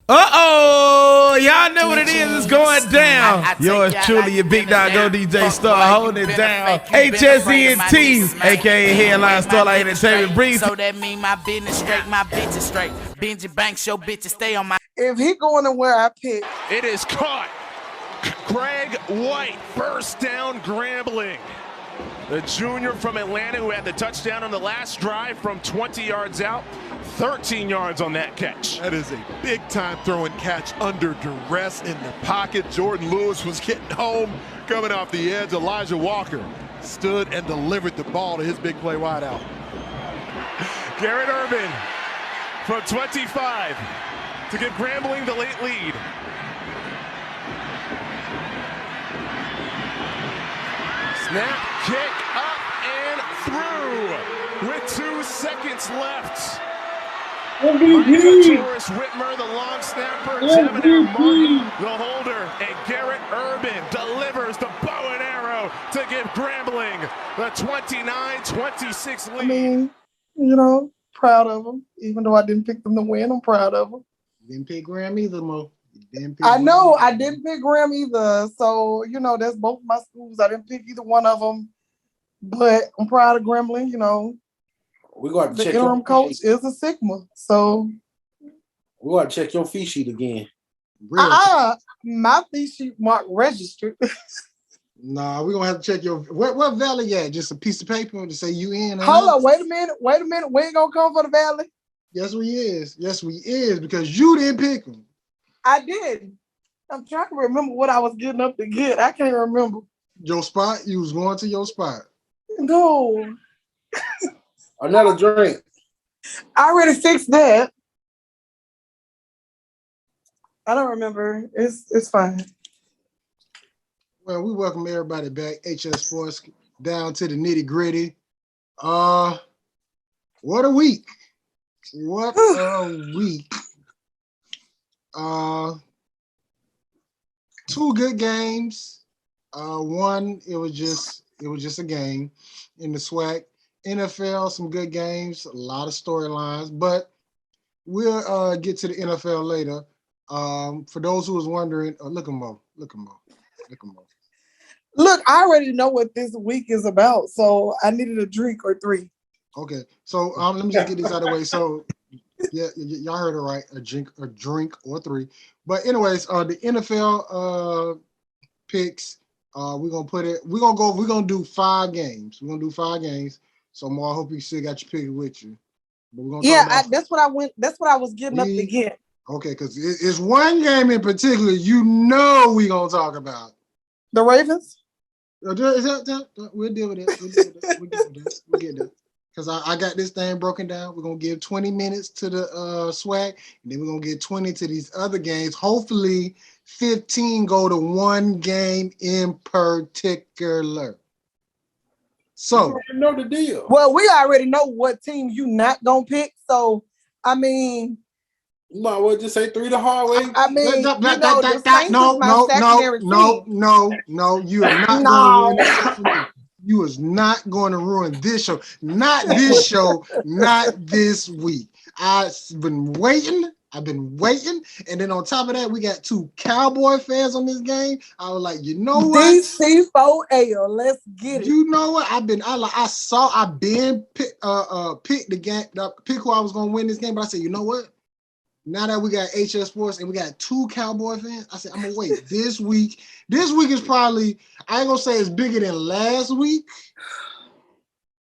Uh-oh! Y'all know what it is. It's going down. Yours truly, your big dog, go DJ Star, holding it down. HSENT, a.k.a. Headline Starlight Entertainment, brings. So that mean my business straight, my bitches straight. Benji Banks, your bitches stay on my. If he going to where I pick. It is caught. Craig White, first down Grambling. The junior from Atlanta who had the touchdown on the last drive from 20 yards out. 13 yards on that catch. That is a big-time throwing catch under duress in the pocket. Jordan Lewis was getting home, coming off the edge. Elijah Walker stood and delivered the ball to his big play wideout. Garrett Urban from 25 to give Grambling the late lead. Snap, kick, up and through with 2 seconds left. Taurus Whitmer, the long snapper, Devin Martin, the holder, and Garrett Urban delivers the bow and arrow to give Grambling the 29-26 lead. I mean, you know, proud of them. Even though I didn't pick them to win, I'm proud of them. Didn't pick Graham either, Mo. I know I didn't pick Graham either. So, you know, that's both my schools. I didn't pick either one of them. But I'm proud of Grambling, you know. We're going to the check interim coach is a Sigma. So we're going to check your fee sheet again. My fee sheet mark registered. Nah, we're gonna have to check your what valley at? Just a piece of paper to say you in. Hold on, wait a minute. We ain't gonna come for the valley. Yes, we is because you didn't pick them. I did. I'm trying to remember what I was getting up to get. I can't remember. Your spot? You was going to your spot. No. Another drink. I already fixed that. I don't remember. It's fine. Well, we welcome everybody back. HS Sports down to the nitty gritty. What a week! What a week! 2 good games. One, it was just a game in the SWAC. NFL, some good games, a lot of storylines, but we'll get to the NFL later. For those who was wondering, look at Mo. Look, I already know what this week is about, so I needed a drink or 3. Okay, so let me just get this out of the way. So, yeah, y'all heard it right, a drink or 3. But anyways, the NFL picks, we're gonna do 5 games. We're gonna do 5 games. So, Mo, I hope you still got your pick with you. But we're gonna that's what I was getting up to get. Okay, because it's one game in particular you know we gonna talk about. The Ravens? We'll deal with it. We'll get that. Because I got this thing broken down. We're gonna give 20 minutes to the SWAC, and then we're gonna give 20 to these other games. Hopefully 15 go to one game in particular. So you know the deal. Well, we already know what team you not gonna pick. So I mean, you might well just say 3 the hard way. I mean, no, you are not going to ruin this. You is not going to ruin this show. Not this show, not this week. I've been waiting, and then on top of that, we got 2 Cowboy fans on this game. I was like, you know what? DC4L, let's get it. You know what? I've been picked the game, pick who I was going to win this game, but I said, you know what? Now that we got HS Sports and we got 2 Cowboy fans, I said, I'm going to wait. This week is probably, I ain't going to say it's bigger than last week,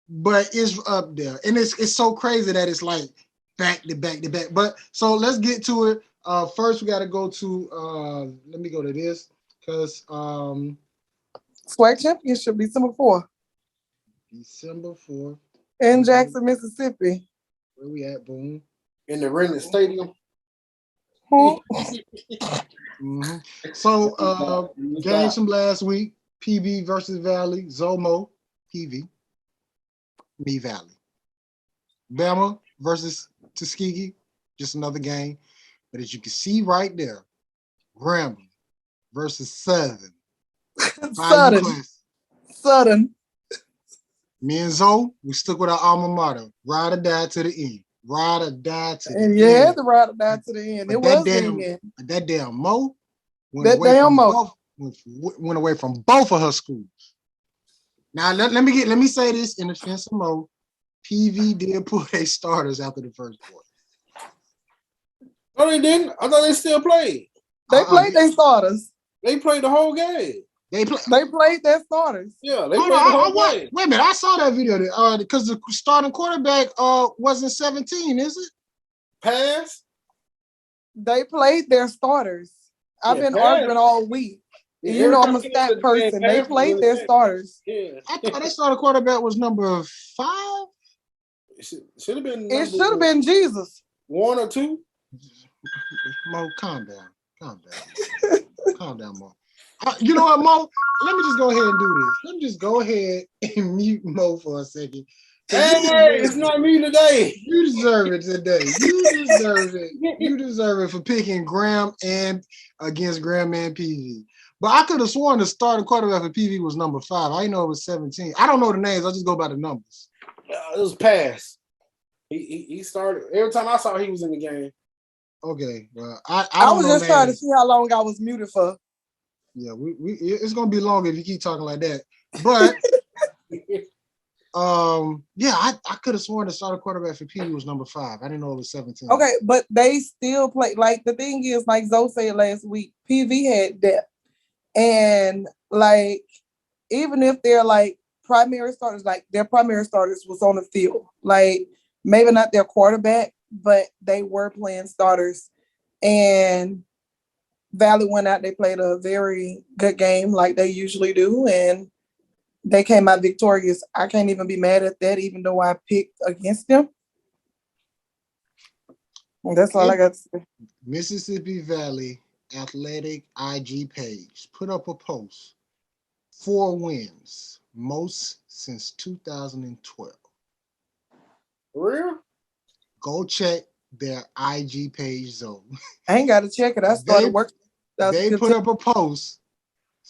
but it's up there. And it's so crazy that it's like back to back to back. But so let's get to it. First, we got to go to, let me go to this because SWAC Championship, December 4th. December 4th. In Jackson, Mississippi. Where we at, Boom? In the Renton Stadium. Mm-hmm. So, games from last week: PV versus Valley, Zomo, PV, me Valley. Bama versus Tuskegee, just another game. But as you can see right there, Grambling versus Southern. Southern. Me and Zoe, we stuck with our alma mater, ride or die to the end. Ride or die to the And you end. had to ride or die to the end. But It was the end. that damn Mo went That away damn from Mo. both. Went away from both of her schools. Now let me say this in defense of Mo. PV did pull their starters after the first quarter. No, they didn't. I thought they still played. They played their starters. They played the whole game. They played their starters. Yeah, they played the whole game. Wait a minute, I saw that video because the starting quarterback wasn't 17, is it? Pass. They played their starters. I've been arguing all week. Yeah, you know I'm a stat person. They played their starters. Yeah. I thought they starting quarterback was number 5. It should have been. It should have been Jesus. 1 or 2. Mo, calm down. Calm down, Mo. You know what, Mo? Let me just go ahead and do this. Let me just go ahead and mute Mo for a second. Hey, it's not me today. You deserve it today. You deserve it. You deserve it for picking Graham and against Graham and PV. But I could have sworn the starting quarterback for PV was number 5. I didn't know it was 17. I don't know the names. I just go by the numbers. It was pass. He started every time I saw he was in the game. Okay, well, I was just trying to see how long I was muted for. Yeah, it's gonna be long if you keep talking like that. But yeah, I could have sworn the starting quarterback for PV was number 5. I didn't know it was 17. Okay, but they still play. Like the thing is, like Zoe said last week, PV had depth, and like even if they're like primary starters, like their primary starters was on the field, like maybe not their quarterback, but they were playing starters. And Valley went out, they played a very good game like they usually do, and they came out victorious. I can't even be mad at that, even though I picked against them. And that's all I got to say. Mississippi Valley Athletic IG page put up a post. 4 wins, most since 2012. For real? Go check their IG page, though. I ain't got to check it. I started working. They put up a post,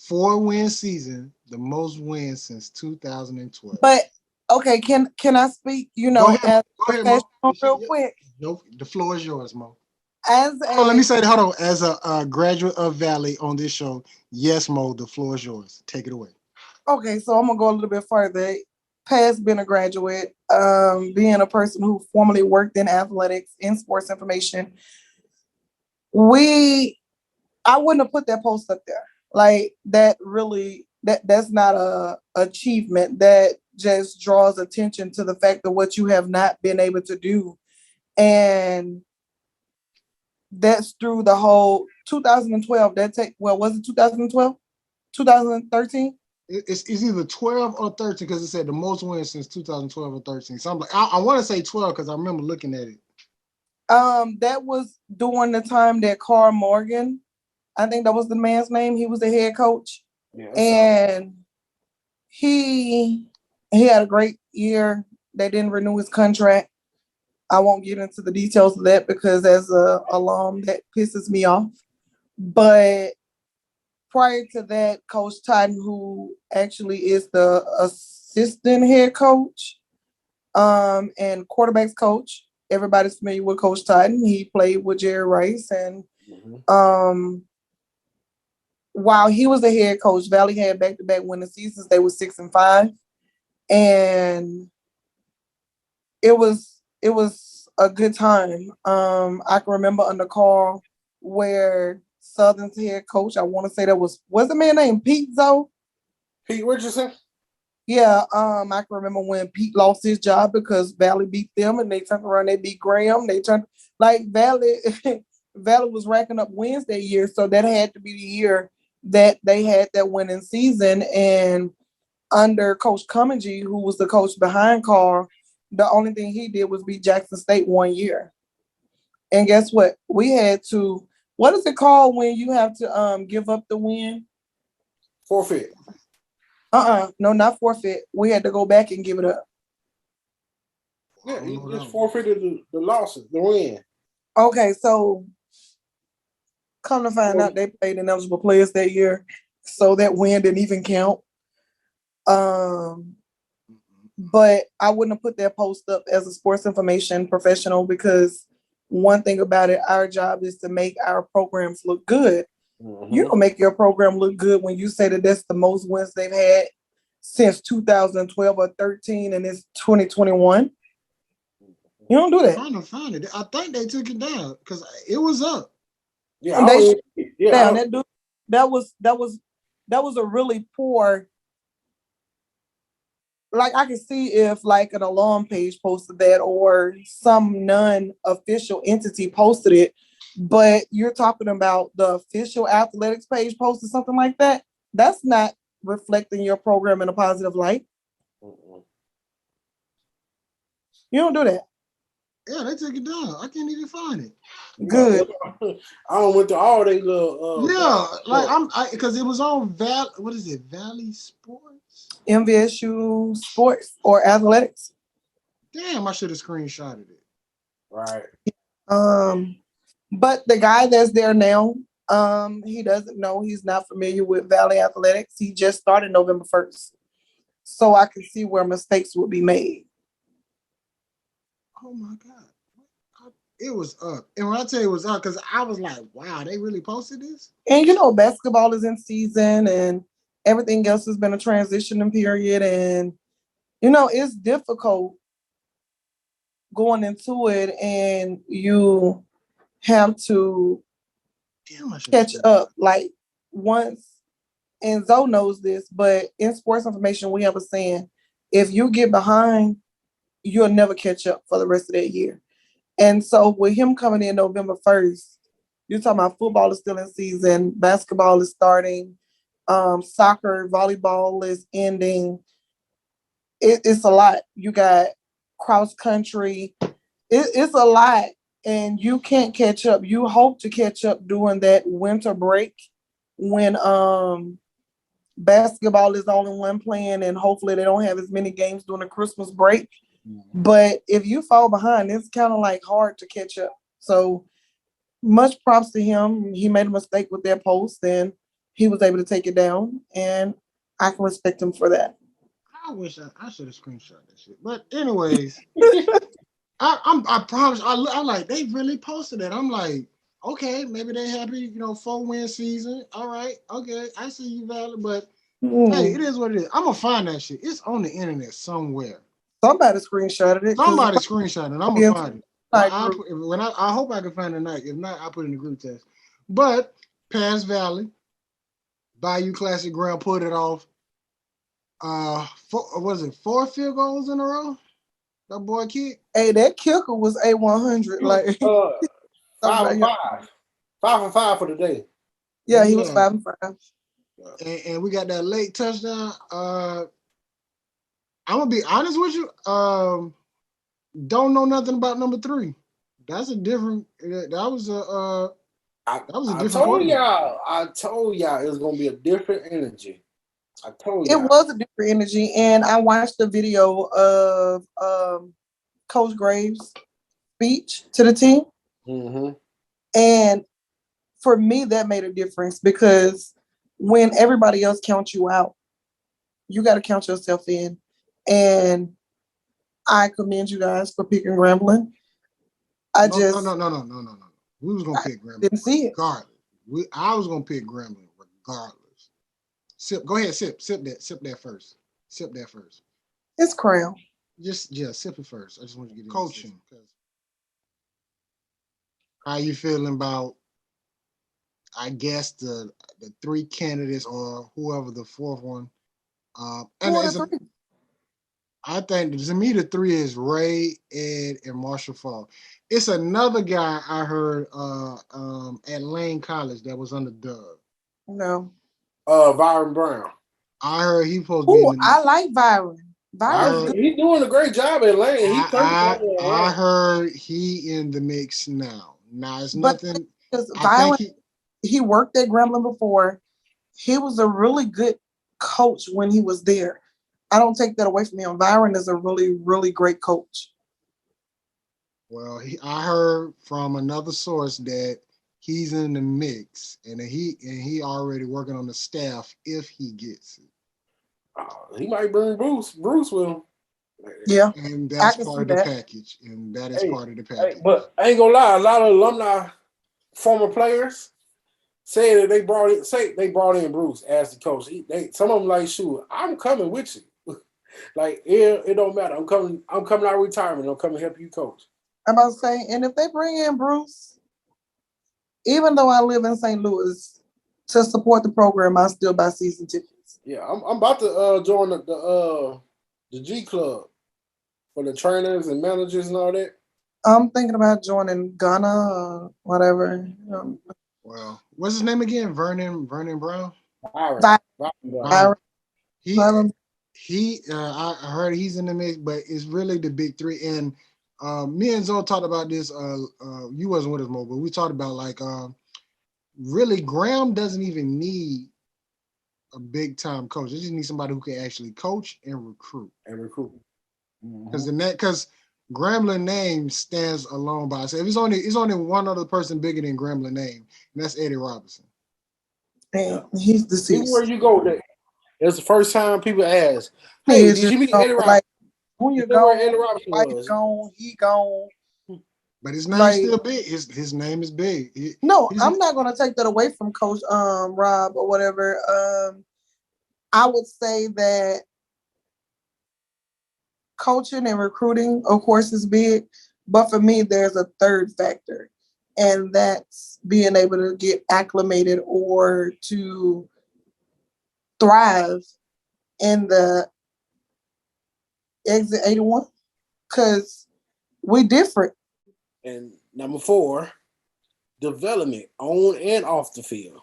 4-win season, the most wins since 2012. But okay, can I speak? You know, go ahead, Mo. real quick. No, the floor is yours, Mo. Let me say that. Hold on. As a graduate of Valley on this show, yes, Mo, the floor is yours. Take it away. Okay, so I'm gonna go a little bit further. Past being a graduate, being a person who formerly worked in athletics, in sports information, I wouldn't have put that post up there. Like that really, that's not a achievement. That just draws attention to the fact of what you have not been able to do. And that's through the whole 2012. Was it 2012? 2013? It's either 12 or 13 because it said the most wins since 2012 or 13. So I'm like, I want to say 12 because I remember looking at it. That was during the time that Carl Morgan, I think that was the man's name. He was the head coach, and he had a great year. They didn't renew his contract. I won't get into the details of that because as a alum, that pisses me off. But prior to that, Coach Titan, who actually is the assistant head coach and quarterbacks coach, everybody's familiar with Coach Titan. He played with Jerry Rice, and while he was the head coach, Valley had back-to-back winning seasons. They were 6-5, and it was a good time. I can remember under Carl where Southern's head coach, I want to say that was the man named Pete Zoe? Pete Richardson? Yeah, I can remember when Pete lost his job because Valley beat them and they turned around, they beat Graham. They turned like Valley was racking up wins that year. So that had to be the year that they had that winning season. And under Coach Cummingee, who was the coach behind Carl, the only thing he did was beat Jackson State 1 year. And guess what? We had to, what is it called when you have to give up the win? Forfeit. No, not forfeit. We had to go back and give it up. Yeah, he just forfeited the losses, the win. Okay, so come to find out they played ineligible players that year, so that win didn't even count. But I wouldn't have put that post up as a sports information professional because one thing about it, our job is to make our programs look good. You don't make your program look good when you say that that's the most wins they've had since 2012 or 13 and it's 2021. You don't do that. I'm trying to find it. I think they took it down because it was up. Yeah, And they yeah. down. That was a really poor. Like I can see if like an alarm page posted that or some non-official entity posted it, but you're talking about the official athletics page posted something like that. That's not reflecting your program in a positive light. You don't do that. Yeah, they took it down. I can't even find it. Good. I don't went through all they little. Because it was on what is it? Valley Sports? MVSU sports or athletics. Damn, I should have screenshotted it. Right. But the guy that's there now, he doesn't know. He's not familiar with Valley Athletics. He just started November 1st. So I can see where mistakes would be made. Oh my God. It was up. And when I tell you it was up, because I was like, wow, they really posted this? And you know, basketball is in season and everything else has been a transitioning period. And, you know, it's difficult going into it and you have to catch up. Like once, and Zoe knows this, but in sports information, we have a saying, if you get behind, you'll never catch up for the rest of that year. And so with him coming in November 1st, you're talking about football is still in season, basketball is starting, soccer, volleyball is ending. It's a lot. You got cross country. It's a lot, and you can't catch up. You hope to catch up during that winter break when basketball is only one playing, and hopefully they don't have as many games during the Christmas break. But if you fall behind, it's kind of like hard to catch up. So much props to him. He made a mistake with that post and he was able to take it down. And I can respect him for that. I wish I should have screenshot that shit. But anyways, I promise. I'm like, they really posted it. I'm like, okay, maybe they happy, 4-win season. All right, okay, I see you, Valley. But hey, it is what it is. I'm gonna find that shit. It's on the internet somewhere. Somebody screenshotted it. Somebody screenshotted it. I'm gonna find it. I hope I can find it tonight. If not, I'll put it in the group text. But Pass Valley, Bayou Classic Ground put it off. Four field goals in a row? That boy kicked. Hey, that kicker was A100. Like 5 for 5. 5 for 5 for the day. Yeah, he was 5 for 5. And we got that late touchdown. I'm gonna be honest with you. Don't know nothing about number 3. That's a different. That was a different. I told y'all it was gonna be a different energy. I told you it was a different energy, and I watched the video of Coach Graves' speech to the team, and for me, that made a difference because when everybody else counts you out, you got to count yourself in, and I commend you guys for picking Grambling. No. We was gonna pick Grambling. Didn't see it. I was gonna pick Grambling regardless. Go ahead, sip that first. Sip that first. It's Crown. Sip it first. I just want to get coaching. How you feeling about? I guess the 3 candidates or whoever the 4th one. I think to me the 3 is Ray, Ed, and Marshall Fall. It's another guy I heard at Lane College that was under Doug. No. Byron Brown. I heard he supposed to be. I like Byron. He's doing a great job at Lane. I heard he in the mix now. Now it's nothing. Byron, he worked at Grambling before. He was a really good coach when he was there. I don't take that away from him. Byron is a really, really great coach. Well, I heard from another source that he's in the mix, and he already working on the staff if he gets it. He might bring Bruce with him. Yeah, And I that's can part see of the that. package. And that is Hey, part of the hey, package. but I ain't gonna lie, a lot of alumni, former players, say that they brought in Bruce as the coach. Some of them like, shoot, I'm coming with you. Like it don't matter. I'm coming out of retirement. I'm coming to help you coach. I'm about to say, and if they bring in Bruce, even though I live in St. Louis, to support the program, I still buy season tickets. Yeah, I'm about to join the G Club for the trainers and managers and all that. I'm thinking about joining Ghana or whatever. Well, what's his name again? Vernon Brown. Byron. I heard he's in the mix, but it's really the big three. And me and Zoe talked about this. You wasn't with us, Mo, but we talked about like really Graham doesn't even need a big time coach. They just need somebody who can actually coach and recruit. Because Grambling name stands alone by itself. It's only one other person bigger than Grambling name, and that's Eddie Robinson. And he's deceased. Everywhere you go, it's the first time people ask, "Hey, did you meet Eddie Robinson?" Like, when you go, Eddie Robinson was gone, he gone. But his name's still big. His name is big. I'm not gonna take that away from Coach Rob or whatever. I would say that coaching and recruiting, of course, is big, but for me, there's a third factor, and that's being able to get acclimated or to thrive in the exit 81, because we different. And number 4, development on and off the field.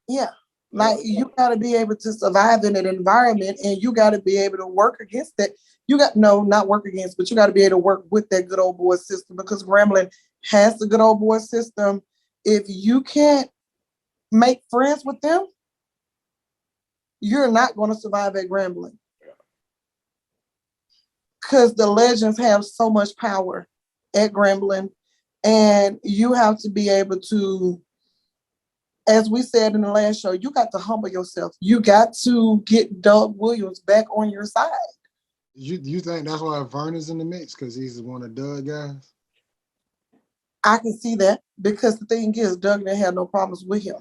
Yeah. Like you got to be able to survive in an environment, and you got to be able to work against that. Not work against, but you got to be able to work with that good old boy system, because Grambling has the good old boy system. If you can't make friends with them, you're not going to survive at Grambling. Because the legends have so much power at Grambling, and you have to be able to, as we said in the last show, you got to humble yourself. You got to get Doug Williams back on your side. You think that's why Vernon's in the mix, because he's one of Doug guys? I can see that, because the thing is, Doug didn't have no problems with him.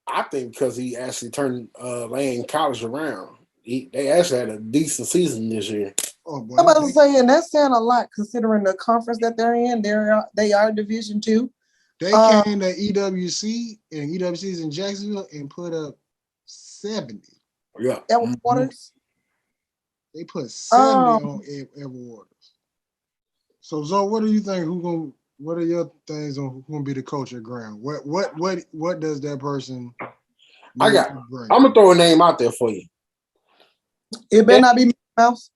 I think because he actually turned Lane College around. They actually had a decent season this year. I'm about to say, and that's saying a lot considering the conference that they're in. They are Division II. They came to EWC, and EWC's in Jacksonville, and put up 70. Yeah. Edward Waters. They put 70 on Edward Waters. So Zoe, what do you think? What are your things on who's gonna be the coach at Graham? What does that person I'm gonna throw a name out there for you. It better not be Mickey Mouse.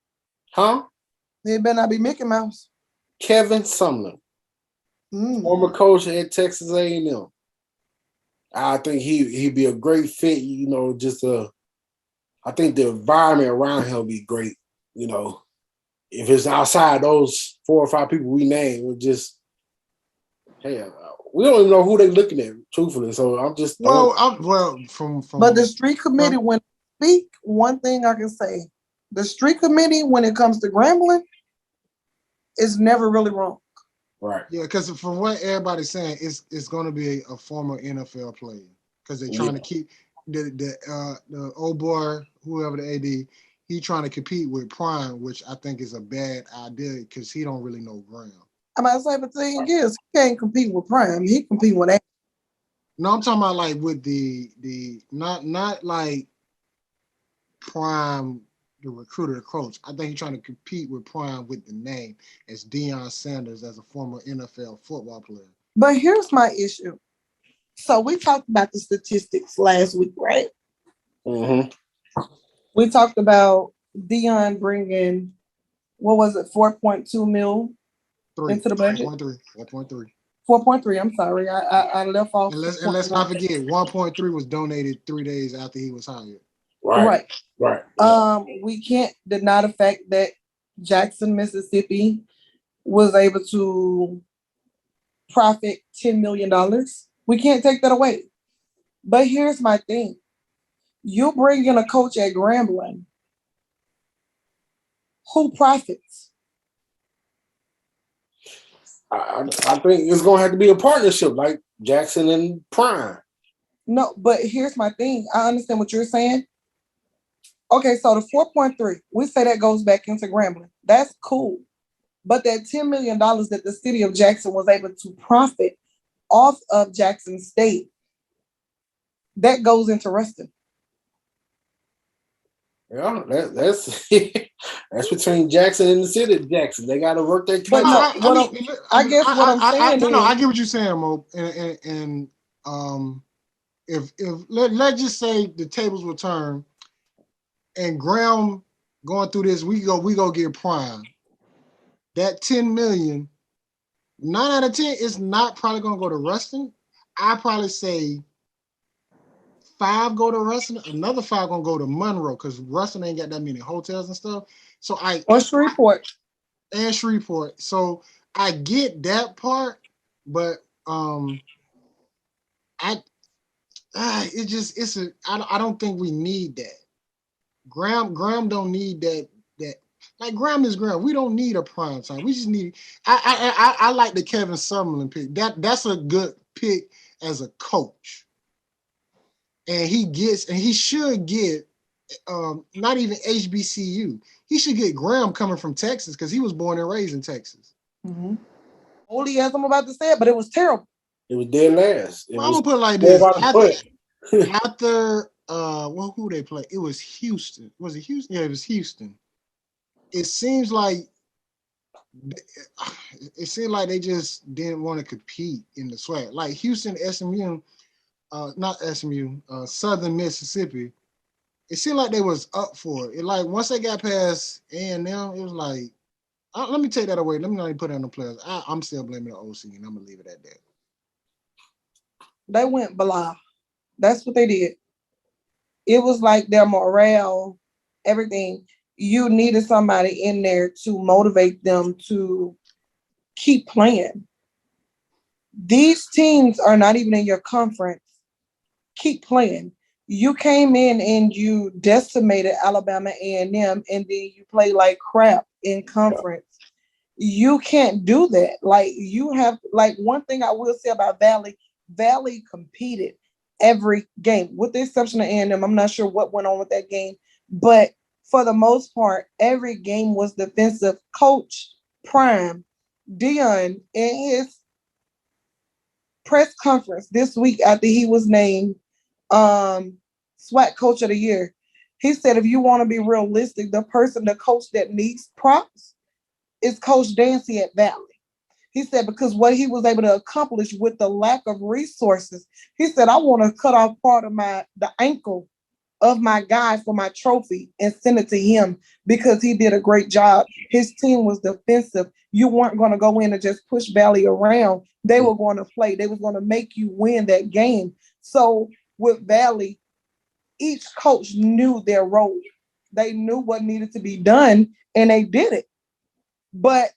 Huh? It better not be Mickey Mouse. Kevin Sumner, former coach at Texas A&M. I think he'd be a great fit. I think the environment around him will be great. If it's outside those 4 or 5 people we named, we don't even know who they're looking at, truthfully. So I'm just from. But the street committee, when they speak, one thing I can say, the street committee, when it comes to Grambling, is never really wrong. Right. Yeah, because from what everybody's saying, it's going to be a former NFL player, because they're trying to keep the old boy, whoever the AD, he trying to compete with Prime, which I think is a bad idea because he don't really know Graham. I'm about to say, but the thing is, he can't compete with Prime. He compete with that. No, I'm talking about like with the not like Prime, the recruiter, the coach. I think he's trying to compete with Prime with the name as Deion Sanders, as a former NFL football player. But here's my issue. So we talked about the statistics last week, right? Mm-hmm. We talked about Deion bringing, what was it, 4.2 mil into the budget? 4.3. 4.3. I'm sorry, I left off. And let's not forget, 1.3 was donated 3 days after he was hired. Right. Yeah. We can't deny the fact that Jackson, Mississippi, was able to profit $10 million. We can't take that away. But here's my thing. You bring in a coach at Grambling who profits? I think it's gonna have to be a partnership like Jackson and Prime. No, but here's my thing. I understand what you're saying. Okay, so the 4.3, we say that goes back into Grambling. That's cool. But that $10 million that the city of Jackson was able to profit off of Jackson State, that goes into Ruston. Yeah, that's that's between Jackson and the city of Jackson. They got to work their But cut. no, I guess what I'm saying is, I get what you're saying, Mo. And if let's just say the tables will turn, and Graham going through this, we go get Prime. That 10 million, 9 out of 10 is not probably gonna go to Ruston. I probably say 5 go to Ruston, another 5 gonna go to Monroe because Ruston ain't got that many hotels and stuff. So or Shreveport. And Shreveport. So I get that part, but I don't think we need that. Graham don't need that like Graham is Graham. We don't need a prime time. We just need I like the Kevin Summerlin pick. That's a good pick as a coach. And he should get not even HBCU. He should get Graham coming from Texas because he was born and raised in Texas. Mm-hmm. Only as I'm about to say it, but it was terrible. It was dead last. I'm gonna put it like this. After who they play? It was Houston. Was it Houston? Yeah, it was Houston. It seems like they just didn't want to compete in the SWAC. Like Houston, SMU, not SMU, Southern Mississippi. It seemed like they was up for it. It like once they got past A&M, it was like, let me take that away. Let me not even put it on the players. I'm still blaming the OC, and I'm gonna leave it at that. They went blah. That's what they did. It was like their morale, everything. You needed somebody in there to motivate them to keep playing. These teams are not even in your conference. Keep playing. You came in and you decimated Alabama A&M, and then you play like crap in conference. You can't do that. Like you have, like one thing I will say about Valley competed every game, with the exception of A&M. I'm not sure what went on with that game, but for the most part, every game was defensive. Coach Prime, Dion, in his press conference this week after he was named SWAC Coach of the Year, he said, if you want to be realistic, the coach that needs props is Coach Dancy at Valley. He said, because what he was able to accomplish with the lack of resources, he said, I want to cut off part of the ankle of my guy for my trophy and send it to him because he did a great job. His team was defensive. You weren't going to go in and just push Valley around. They were going to play. They was going to make you win that game. So with Valley, each coach knew their role. They knew what needed to be done, and they did it. But,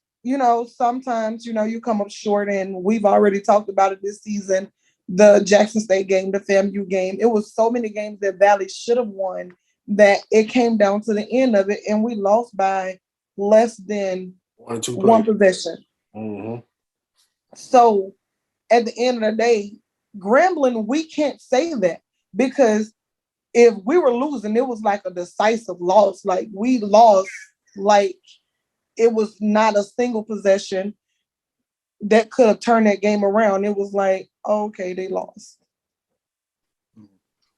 sometimes, you come up short, and we've already talked about it this season. The Jackson State game, the FAMU game. It was so many games that Valley should have won that it came down to the end of it, and we lost by less than one possession. Mm-hmm. So at the end of the day, Grambling, we can't say that, because if we were losing, it was like a decisive loss. Like we lost, like it was not a single possession that could have turned that game around. It was like, okay, they lost.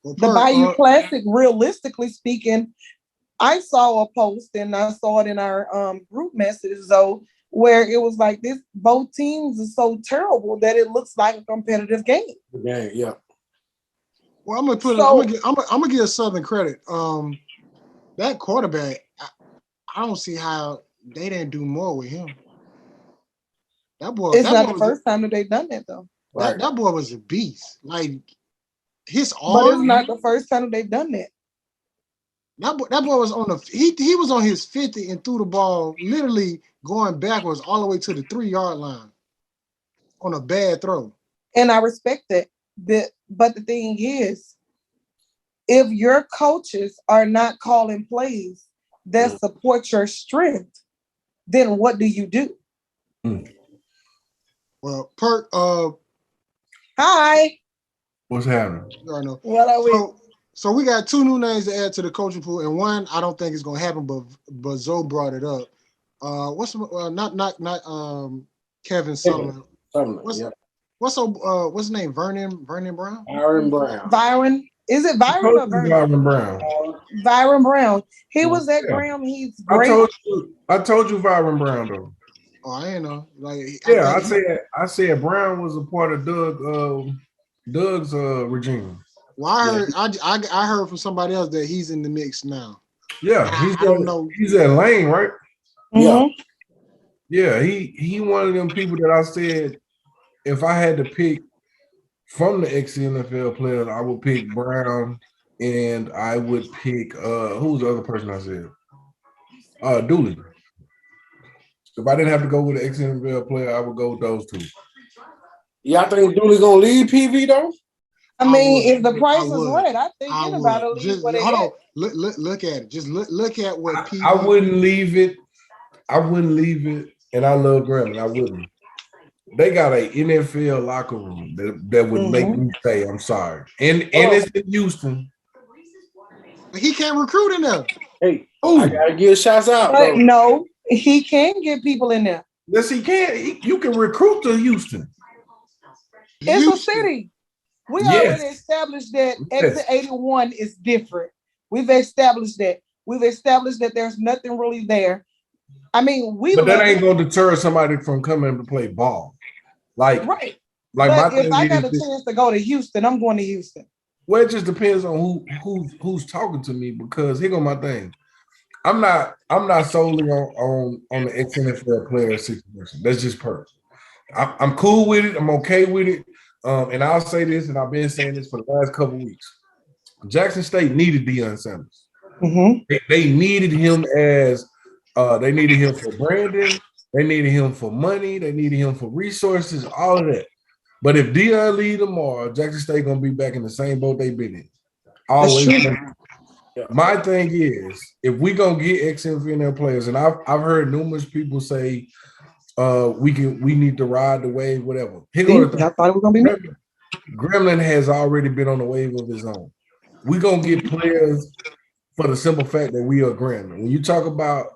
Well, the Bayou Classic, realistically speaking, I saw a post, and I saw it in our group message, though, where it was like both teams are so terrible that it looks like a competitive game. Yeah. Well, I'm gonna give Southern credit. That quarterback, I don't see how they didn't do more with him. It's not the first time that they've done that, though. That boy was a beast. Like his arm. But it's not the first time that they've done that. That boy was he was on his 50 and threw the ball literally going backwards all the way to the 3-yard line on a bad throw. And I respect that. But the thing is, if your coaches are not calling plays, that support your strength, then what do you do? Well, Perk, Hi. What's happening? I know. What are we? So we got 2 new names to add to the coaching pool, and one I don't think is gonna happen, but Zoe brought it up. Not Kevin Sullivan. What's his name? Vernon Brown? Byron Brown. Byron. Is it Byron or Vernon? Byron Brown. Byron Brown. He was at Graham. He's great. I told you Byron Brown though. Oh, I ain't know. I said Brown was a part of Doug's regime. Well, I heard from somebody else that he's in the mix now. Yeah, I don't know. He's at Lane, right? Mm-hmm. Yeah, he one of them people that I said if I had to pick from the ex-NFL players, I would pick Brown and I would pick who's the other person I said? Dooley. If I didn't have to go with an ex-NFL player, I would go with those 2. Y'all think Dooley gonna leave PV though? I mean, if the price is right, I think anybody will leave what they get. Look at it. Just look at what PV. I wouldn't leave it. And I love Grambling. I wouldn't. They got an NFL locker room that would make me say, I'm sorry. And it's in Houston. He can't recruit in there. Hey, I gotta give shots out. But no, he can get people in there. Yes, he can. You can recruit to Houston. It's a city. We already established that Exit 81 is different. We've established that. We've established that there's nothing really there. I mean, but that ain't gonna deter somebody from coming to play ball. Like but if I got a chance to go to Houston, I'm going to Houston. Well, it just depends on who's talking to me, because here go my thing. I'm not solely on the ex-NFL player situation. That's just personal. I'm cool with it. I'm okay with it. And I'll say this, and I've been saying this for the last couple of weeks. Jackson State needed Deion Sanders. Mm-hmm. They needed him they needed him for branding. They needed him for money. They needed him for resources, all of that. But if Deion leave tomorrow, Jackson State going to be back in the same boat they've been in. Always. My thing is, if we going to get ex-NFL players, and I've heard numerous people say we need to ride the wave, whatever. I thought it was going to be me. Gremlin has already been on the wave of his own. We're going to get players for the simple fact that we are Gremlin. When you talk about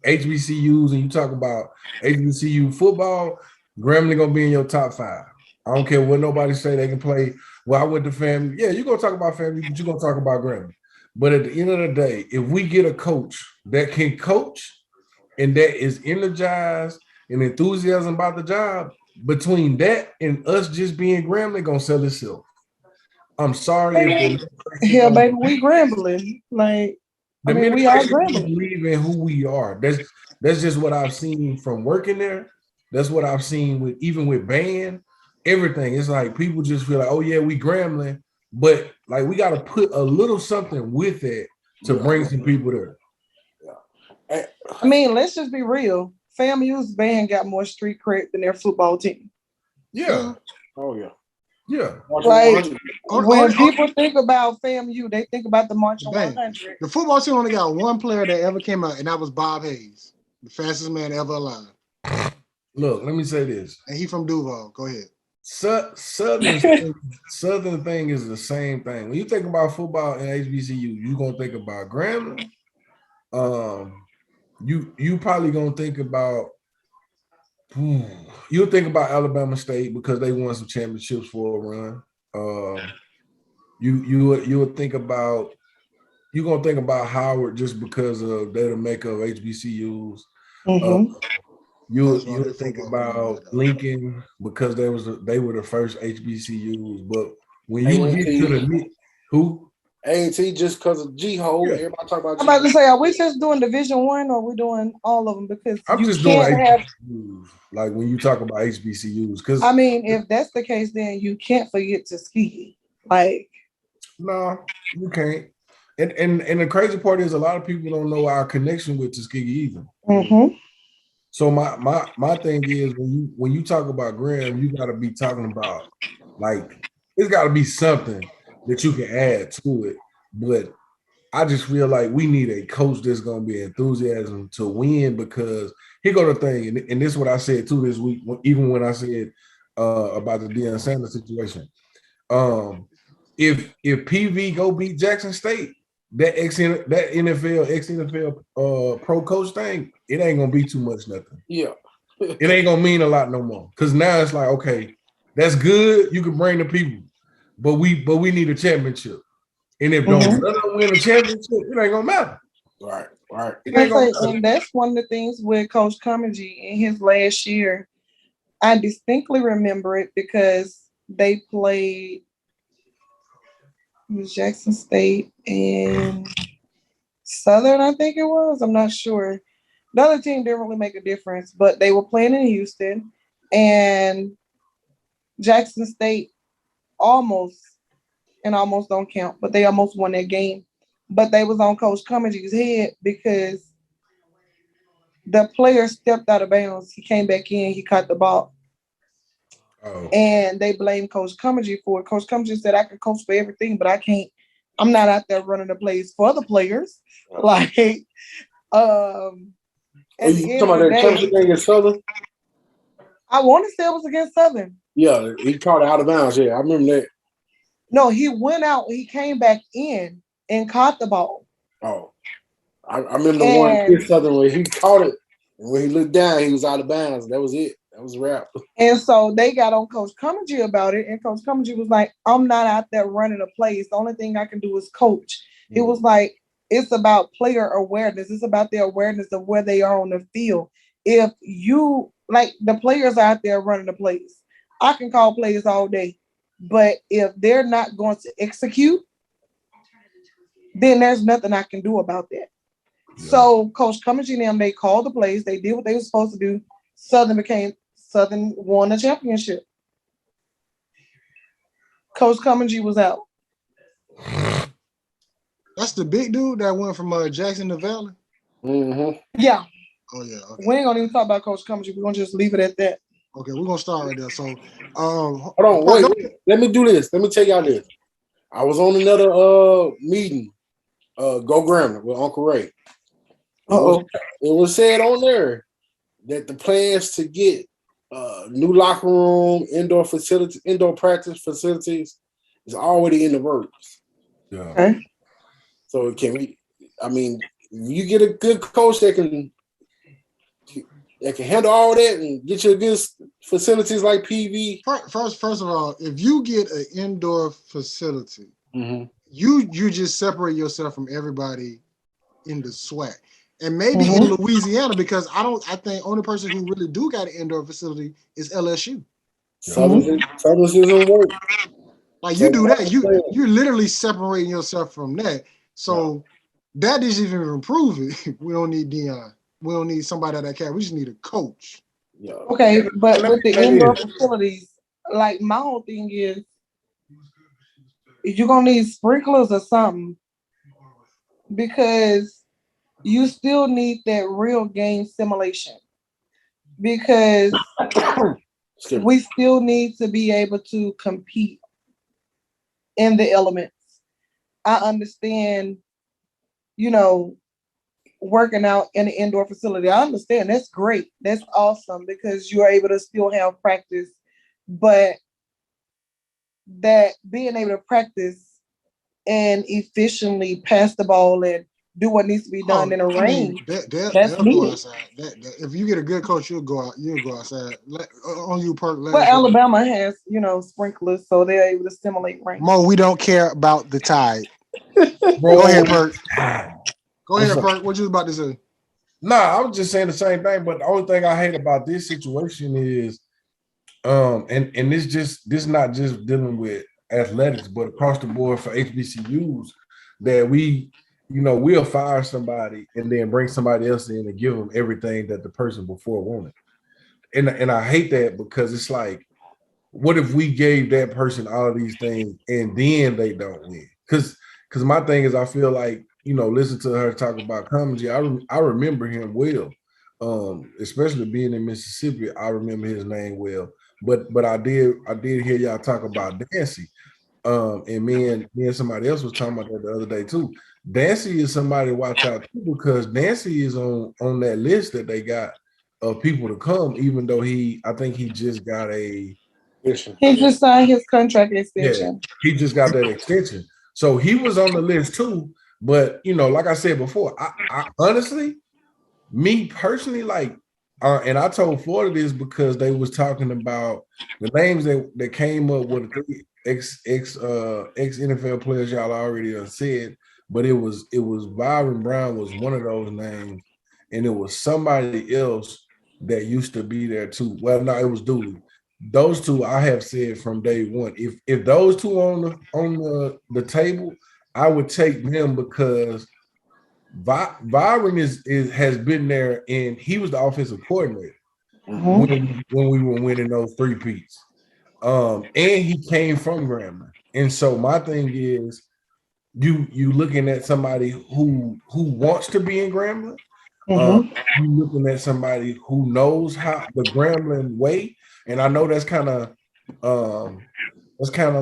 HBCUs and you talk about HBCU football, Gremlin going to be in your top 5. I don't care what nobody say. They can play. Well, I went to family. Yeah, you're going to talk about family, but you're going to talk about Gremlin. But at the end of the day, if we get a coach that can coach and that is energized and enthusiasm about the job, between that and us just being Grambling, gonna sell itself. I'm sorry. Yeah, baby, we Grambling. Like, I mean, we are Grambling. Believe in who we are. That's just what I've seen from working there. That's what I've seen with band, everything. It's like people just feel like, oh yeah, we Grambling, but like we got to put a little something with it to bring some people there. I mean, let's just be real. FAMU's band got more street cred than their football team. Yeah. Oh yeah. Yeah. Like when people think about FAMU, they think about the Marching 100. The football team only got one player that ever came out, and that was Bob Hayes, the fastest man ever alive. Look, let me say this. And he from Duval. Go ahead. Southern thing is the same thing. When you think about football and HBCU, you're gonna think about Grambling. You probably gonna think about you'll think about Alabama State because they won some championships for a run. You're gonna think about Howard just because of they're the maker of HBCUs. Mm-hmm. You'll think about Lincoln because they were the first HBCUs. But when you get to the who? A&T just because of G-Hole. Everybody talk about I'm about to say, are we just doing Division I or are we doing all of them? Because I'm just doing HBCUs. Like when you talk about HBCUs, because I mean, if that's the case, then you can't forget Tuskegee. Like, no, you can't. And the crazy part is a lot of people don't know our connection with Tuskegee either. Mm-hmm. So my thing is when you talk about Graham, you got to be talking about like it's got to be something that you can add to it. But I just feel like we need a coach that's gonna be enthusiasm to win because here go the thing, and this is what I said too this week, even when I said about the Deion Sanders situation. If PV go beat Jackson State, that NFL ex NFL pro coach thing, it ain't gonna be too much nothing. Yeah. It ain't gonna mean a lot no more. Cause now it's like, okay, that's good. You can bring the people, but we need a championship. And if don't none of them win a championship, it ain't gonna matter. Right. It ain't gonna matter. And that's one of the things with Coach Cummings in his last year. I distinctly remember it because they played Jackson State and Southern, I think it was. I'm not sure. The other team didn't really make a difference, but they were playing in Houston, and Jackson State almost don't count, but they almost won that game. But they was on Coach Cummings' head because the player stepped out of bounds. He came back in, he caught the ball. Oh. And they blamed Coach Cummings for it. Coach Cummings said, I can coach for everything, but I can't. I'm not out there running the plays for the players. Like, you talking about that Clemson thing against Southern? I want to say it was against Southern. Yeah, he caught it out of bounds. Yeah, I remember that. No, he went out. He came back in and caught the ball. Oh, I remember the one against Southern where he caught it, and when he looked down, he was out of bounds. That was it. That was a wrap. And so they got on Coach Cummings about it, and Coach Cummings was like, I'm not out there running a plays. The only thing I can do is coach. It was like, it's about player awareness. It's about their awareness of where they are on the field. If you, like, the players out there running the plays, I can call plays all day. But if they're not going to execute, then there's nothing I can do about that. Yeah. So Coach Cummings and them, they called the plays. They did what they were supposed to do. Southern won the championship. Coach Cummings was out. That's the big dude that went from Jackson to Valley? Mm-hmm. Yeah. Oh, yeah. Okay. We ain't going to even talk about Coach Cummings. We're going to just leave it at that. Okay, we're going to start right there. So, hold on, wait. Let me do this. Let me tell y'all this. I was on another meeting, Go Grambling with Uncle Ray. It was said on there that the plans to get new locker room, indoor practice facilities is already in the works. Yeah. Okay. So you get a good coach that can handle all that and get you good facilities like PV. First of all, if you get an indoor facility, you just separate yourself from everybody in the SWAC. And maybe in Louisiana, because I think only person who really do got an indoor facility is LSU. Southern's isn't work. Like you do that, you're literally separating yourself from that. So that doesn't even improve it. We don't need Deion. We don't need somebody that can. We just need a coach. Yeah. Okay, but with the indoor facilities, like my whole thing is, you're gonna need sprinklers or something, because you still need that real game simulation, because we still need to be able to compete in the elements. I understand, working out in an indoor facility. I understand. That's great. That's awesome, because you're able to still have practice, but that being able to practice and efficiently pass the ball and do what needs to be done in a rain. That's needed. If you get a good coach, you'll go outside. On you, Perk. But Alabama has, sprinklers, so they're able to simulate rain. Mo, we don't care about the tide. Go ahead, Perk. Go ahead, Perk. What you was about to say? I was just saying the same thing, but the only thing I hate about this situation is, and this not just dealing with athletics, but across the board for HBCUs, that we'll fire somebody and then bring somebody else in and give them everything that the person before wanted. And I hate that, because it's like, what if we gave that person all of these things and then they don't win? Because my thing is, I feel like, listen to her talk about comedy. I remember him well, especially being in Mississippi. I remember his name well. But I did hear y'all talk about Dancy. And me and somebody else was talking about that the other day too. Dancy is somebody to watch out too, because Dancy is on that list that they got of people to come, even though I think he just got He just signed his contract extension. he just got that extension. So he was on the list too. But like I said before, I honestly, me personally, like, and I told Florida this because they was talking about the names that came up with the ex NFL players y'all already said, but it was Byron Brown was one of those names, and it was somebody else that used to be there too. Well, no, it was Dooley. Those two I have said from day one. If those two on the table, I would take them because Byron has been there, and he was the offensive coordinator when we were winning those 3-peats. And he came from Grambling. And so my thing is, you looking at somebody who wants to be in Grambling. You looking at somebody who knows how the Grambling way, and I know that's kind of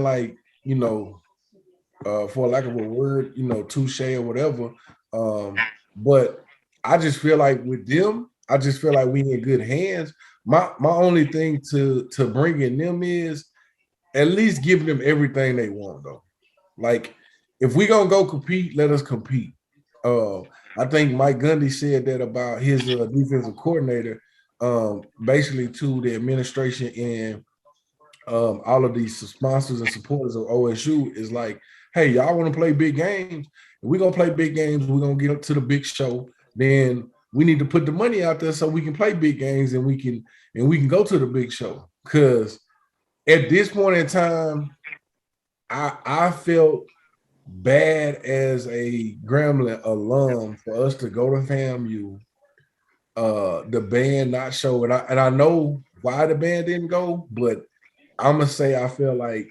like, for lack of a word, touche or whatever. But I just feel like with them, I just feel like we in good hands. My only thing to bring in them is at least give them everything they want, though. Like, if we gonna go compete, let us compete. I think Mike Gundy said that about his defensive coordinator, basically to the administration and all of these sponsors and supporters of OSU is like, hey, y'all want to play big games? If we're gonna play big games, we're gonna get up to the big show. Then we need to put the money out there so we can play big games and we can go to the big show. Because at this point in time, I felt bad as a Grambling alum for us to go to FAMU, the band not show, and I know why the band didn't go, but I'm gonna say I feel like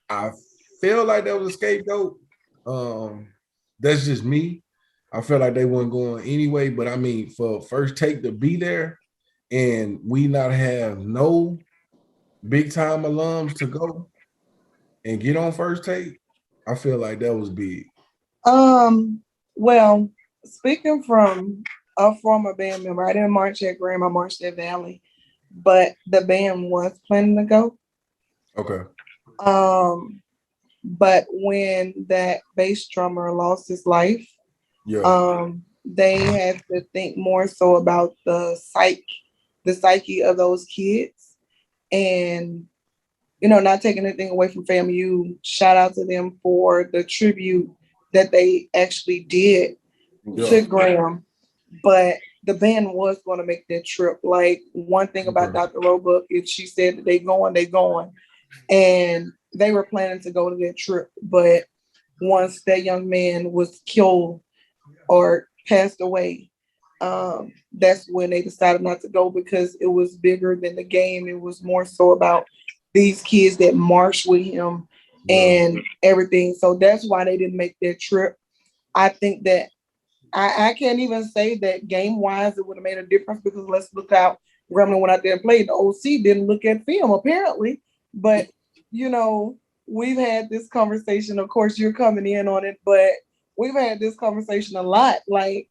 that was a scapegoat. That's just me. I feel like they weren't going anyway, but I mean, for First Take to be there and we not have no big time alums to go and get on First Take, I feel like that was big. Well, speaking from a former band member, I didn't march at Graham, I marched at Valley, but the band was planning to go. Okay. But when that bass drummer lost his life, they had to think more so about the psyche of those kids, and not taking anything away from FAMU. Shout out to them for the tribute that they actually did to Graham. But the band was going to make that trip. Like, one thing about Dr. Roebuck is she said that they going. And they were planning to go to that trip. But once that young man was killed or passed away, that's when they decided not to go, because it was bigger than the game. It was more so about these kids that marched with him and everything. So that's why they didn't make their trip. I think that I can't even say that game-wise it would have made a difference, because let's look out. Gremlin went out there and played. The OC didn't look at film, apparently. But, we've had this conversation. Of course, you're coming in on it, but we've had this conversation a lot. Like,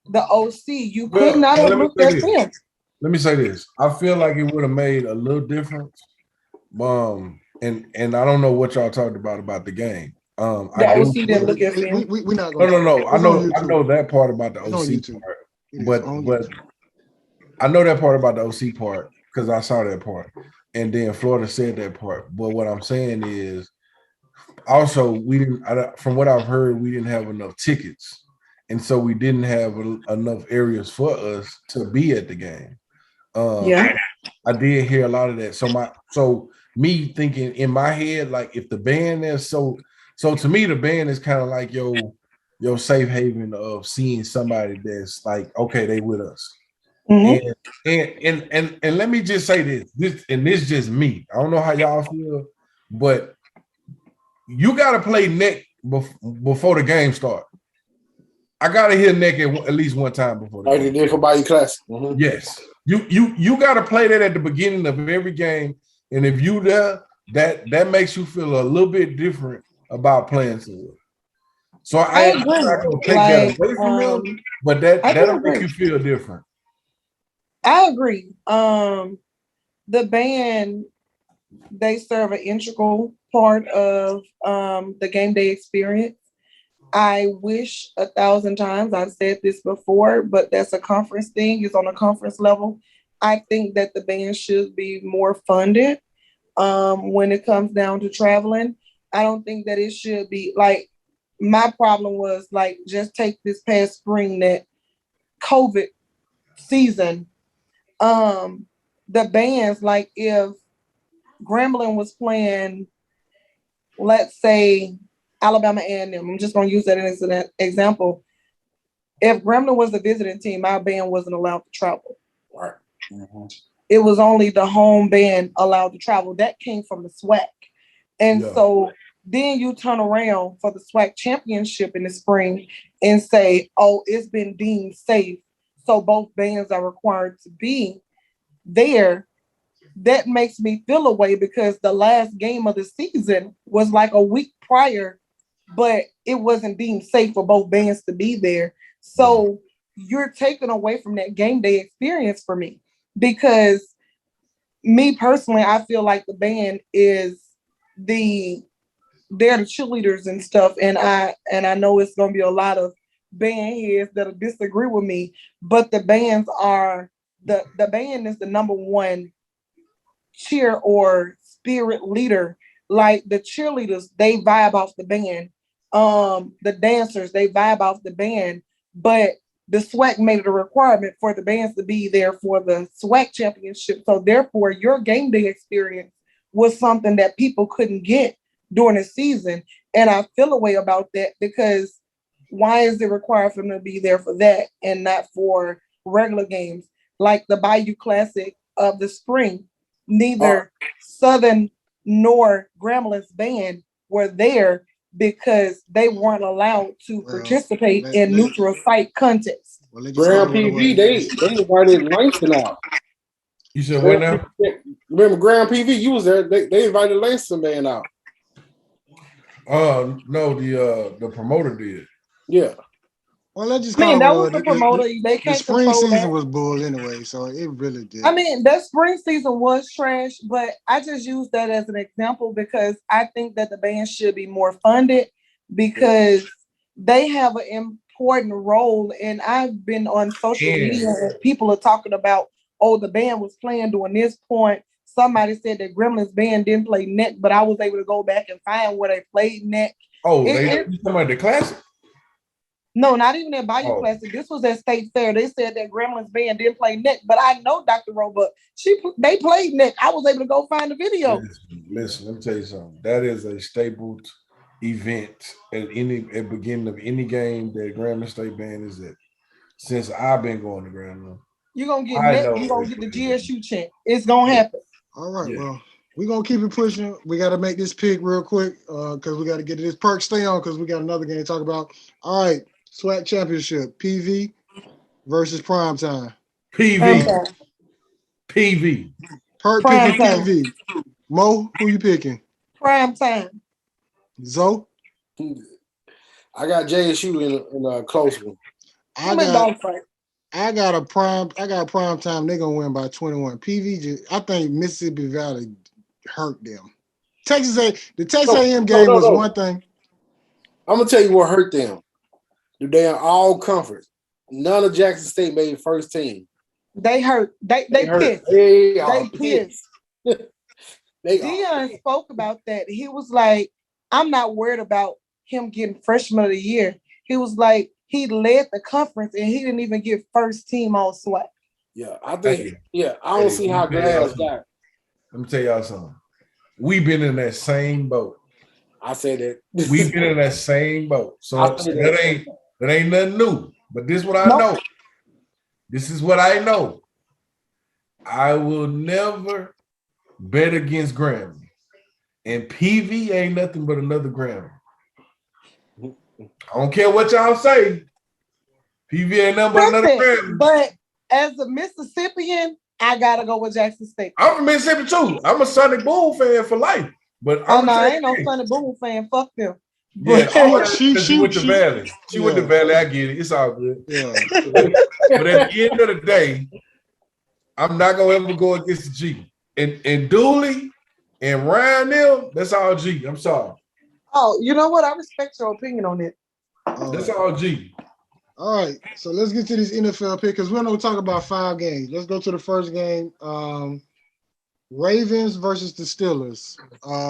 the OC, you could not have looked at film. Let me say this. I feel like it would have made a little difference. And I don't know what y'all talked about the game. The OC didn't look at film. We're not going to. No. I know that part about the OC part. But I know that part about the OC part because I saw that part. And then Florida said that part. But what I'm saying is, also, from what I've heard, we didn't have enough tickets. And so we didn't have enough areas for us to be at the game. I did hear a lot of that. So me thinking in my head, like, if the band is so to me, the band is kind of like your safe haven of seeing somebody that's like, okay, they with us. And let me just say this is just me. I don't know how y'all feel, but you got to play neck before the game starts. I got to hear neck at least one time before the game. For Bayou Classic. Yes. You got to play that at the beginning of every game. And if you there, that makes you feel a little bit different about playing somewhere. So I I'm agree. not gonna take that away from them, but that'll make agree. you feel different. I agree. The band, they serve an integral part of the game day experience. I wish 1,000 times, I've said this before, but that's a conference thing, it's on a conference level. I think that the band should be more funded when it comes down to traveling. I don't think that it should be like, my problem was like, just take this past spring, that COVID season. The bands, like if Grambling was playing, let's say Alabama A&M, I'm just going to use that as an example. If Grambling was the visiting team, our band wasn't allowed to travel. Right. Mm-hmm. It was only the home band allowed to travel. That came from the SWAC. And so then you turn around for the SWAC championship in the spring and say, oh, it's been deemed safe, so both bands are required to be there. That makes me feel away because the last game of the season was like a week prior, but it wasn't deemed safe for both bands to be there. So you're taken away from that game day experience for me, because me personally, I feel like the band is they're the cheerleaders and stuff. And I know it's gonna be a lot of band heads that'll disagree with me, but the bands are the band is the number one cheer or spirit leader. Like the cheerleaders, they vibe off the band. The dancers, they vibe off the band. But the SWAC made it a requirement for the bands to be there for the SWAC championship. So therefore, your game day experience was something that people couldn't get during the season. And I feel a way about that, because why is it required for them to be there for that and not for regular games? Like the Bayou Classic of the spring, neither Southern nor Grambling's band were there because they weren't allowed to participate in neutral site contests. Grand PV, they invited Langston out. You said what now? Remember Grand PV? You was there. They invited Langston band out. No, the promoter did. Yeah. Well, let's just that was the promoter. They can't the spring control season that. was bull anyway, so it really did. I mean, that spring season was trash, but I just use that as an example because I think that the band should be more funded because they have an important role. And I've been on social media and people are talking about, oh, the band was playing during this point. Somebody said that Gremlin's band didn't play neck, but I was able to go back and find where they played neck. Oh, you talking about the classic? No, not even at Bayou Classic. This was at State Fair. They said that Gremlin's band didn't play neck, but I know Dr. Roebuck. They played neck. I was able to go find the video. Listen, let me tell you something. That is a stapled event at beginning of any game that Grambling State Band is at. Since I've been going to Grambling, you're gonna get neck. You're gonna get the GSU chant. It's gonna happen. All right, well, we're gonna keep it pushing. We got to make this pick real quick because we got to get to this perk. Stay on because we got another game to talk about. All right. SWAC championship, PV versus Primetime. PV. PV. Perk picking PV. Mo, who you picking? Primetime. Zoe? I got JSU in a close one. I got a Primetime. They're gonna win by 21. PV, I think Mississippi Valley hurt them. The Texas A&M game was one thing. I'm gonna tell you what hurt them. They're all conference. None of Jackson State made first team. They hurt. They pissed. They pissed. Dion spoke about that. He was like, I'm not worried about him getting freshman of the year. He was like, he led the conference and he didn't even get first team all SWAC. Yeah, I think, I don't see how Glass got it. Let me tell y'all something. We've been in that same boat. I said that. We've been in that same boat. So that ain't nothing new. But this is what I know. This is what I know. I will never bet against Grambling. And PV ain't nothing but another Grambling. I don't care what y'all say. PV ain't nothing but another Grambling. But as a Mississippian, I gotta go with Jackson State. I'm from Mississippi too. I'm a Sonic Bull fan for life. But Oh I'm no, I saying, ain't no Sonny Boom fan. Fuck them. yeah, But all that she because she went to Valley. She went to yeah. Valley. I get it. It's all good. Yeah. But at the end of the day, I'm not gonna ever go against the G. And Dooley and Ryan them, that's all G. I'm sorry. oh, you know what? I respect your opinion on it. All That's right. all G. All right. So let's get to this NFL pick because we're going to talk about 5 games. Let's go to the first game. Ravens versus the Steelers.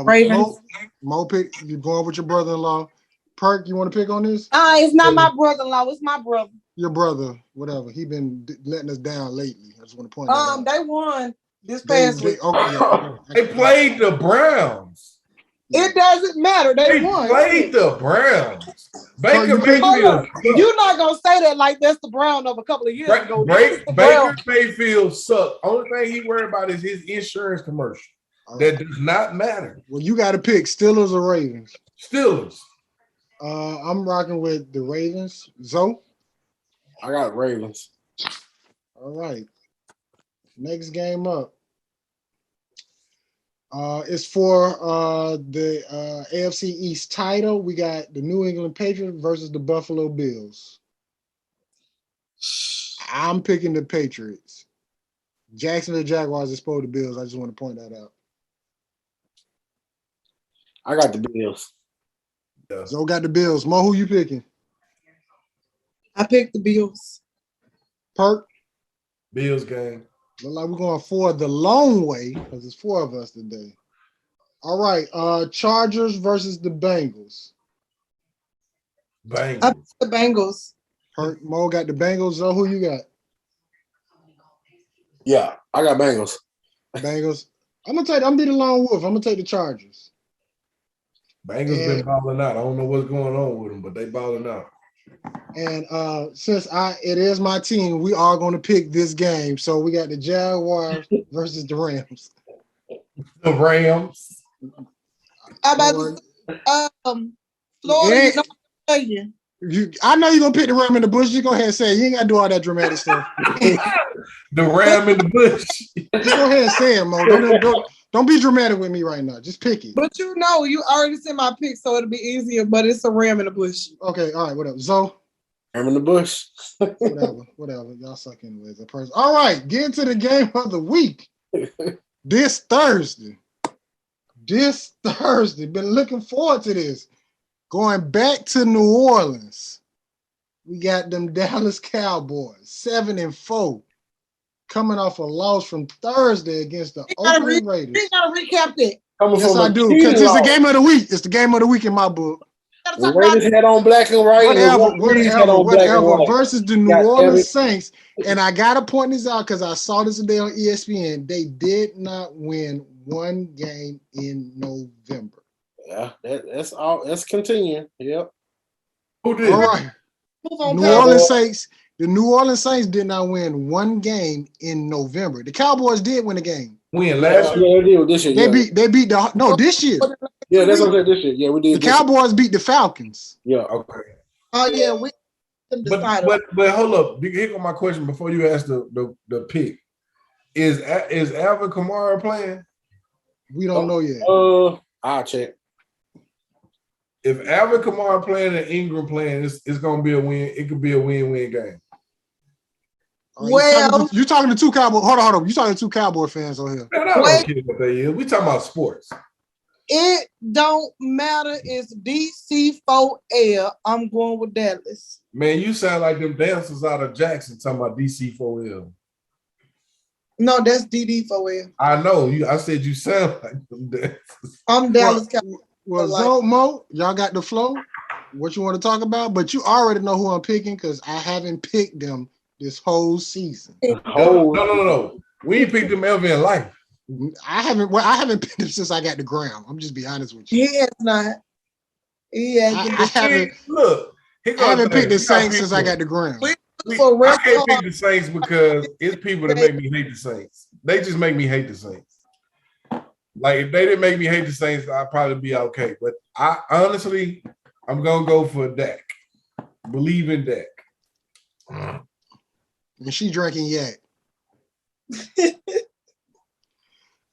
Ravens. Mo pick. You going with your brother-in-law. Perk, you want to pick on this? It's not my brother-in-law. It's my brother. Your brother, whatever. He been letting us down lately. I just want to point that out. They won this past week. Okay, yeah. They played the Browns. It doesn't matter. They They won. played the Browns. Baker you pick- Mayfield. You're not gonna say that like that's the Brown of a couple of years ago. This is the Baker Brown. Mayfield sucked. Only thing he worried about is his insurance commercial. That does not matter. Well, you got to pick Steelers or Ravens. Steelers. I'm rocking with the Ravens. Zoe? I got Ravens. All right. Next game up. It's for the AFC East title. We got the New England Patriots versus the Buffalo Bills. I'm picking the Patriots. Jacksonville Jaguars exposed the Bills. I just want to point that out. I got the Bills. Yeah. Zoe got the Bills. Mo, who you picking? I picked the Bills. Perk? Bills game. Look like we're going for the long way because it's 4 of us today. All right. Chargers versus the Bengals. I Bengals. picked the Bengals. Perk, Mo got the Bengals. Zoe, who you got? Yeah, I got Bengals. Bengals. I'm gonna be the lone wolf. I'm gonna take the Chargers. Bengals been balling out. I don't know what's going on with them, but they balling out. And since it is my team, we are going to pick this game. So we got the Jaguars versus the Rams. The Rams. How about Florida? You know, I know you're gonna pick the Ram in the bush. You go ahead and say it. You ain't gotta do all that dramatic stuff. The Ram in the bush. Just go ahead and say it, Mo. Don't be dramatic with me right now. Just pick it. But you know, you already said my pick, so it'll be easier. But it's a Ram in the bush. Okay, all right, whatever. Zoe. Ram in the bush. whatever. Y'all suck anyways. All right, get into the game of the week. This Thursday. Been looking forward to this. Going back to New Orleans. We got them Dallas Cowboys, 7-4. Coming off a loss from Thursday against the Oakland Raiders. You gotta recap that. Yes, I do, because it's the game of the week. It's the game of the week in my book. The Raiders had on black and white. Whatever. Versus the New Orleans Saints. And I gotta point this out because I saw this today on ESPN. They did not win one game in November. Yeah, that's all. Let's continue. Yep. Who did? All right. New Orleans Saints. The New Orleans Saints did not win one game in November. The Cowboys did win a game. Win last year? Yeah, they did this year. They beat this year. Yeah, that's what I said this year. Yeah, we did. The Cowboys beat the Falcons. Yeah. Okay. Oh yeah, we. But hold up. Here go my question before you ask the pick. Is Alvin Kamara playing? We don't know yet. I'll check. If Alvin Kamara playing and Ingram playing, it's gonna be a win. It could be a win-win game. You're talking to two Cowboy. Hold on. You talking to two Cowboy fans on here? Man, I don't care what they is. We talking about sports. It don't matter. It's DC4L. I'm going with Dallas. Man, you sound like them dancers out of Jackson talking about DC4L. No, that's DD4L. I know. I said you sound like them dancers. I'm Dallas Cowboys. Well, Zoe, Mo, y'all got the flow. What you want to talk about? But you already know who I'm picking because I haven't picked them this whole season. No. We ain't picked them ever in life. I haven't picked them since I got the ground. I'm just be honest with you. He has not. I haven't picked the Saints since I got the ground. I can't pick the Saints because it's people that make me hate the Saints. They just make me hate the Saints. Like if they didn't make me hate the Saints, I'd probably be okay. But I honestly, I'm gonna go for Dak. Believe in Dak. And she drinking yak.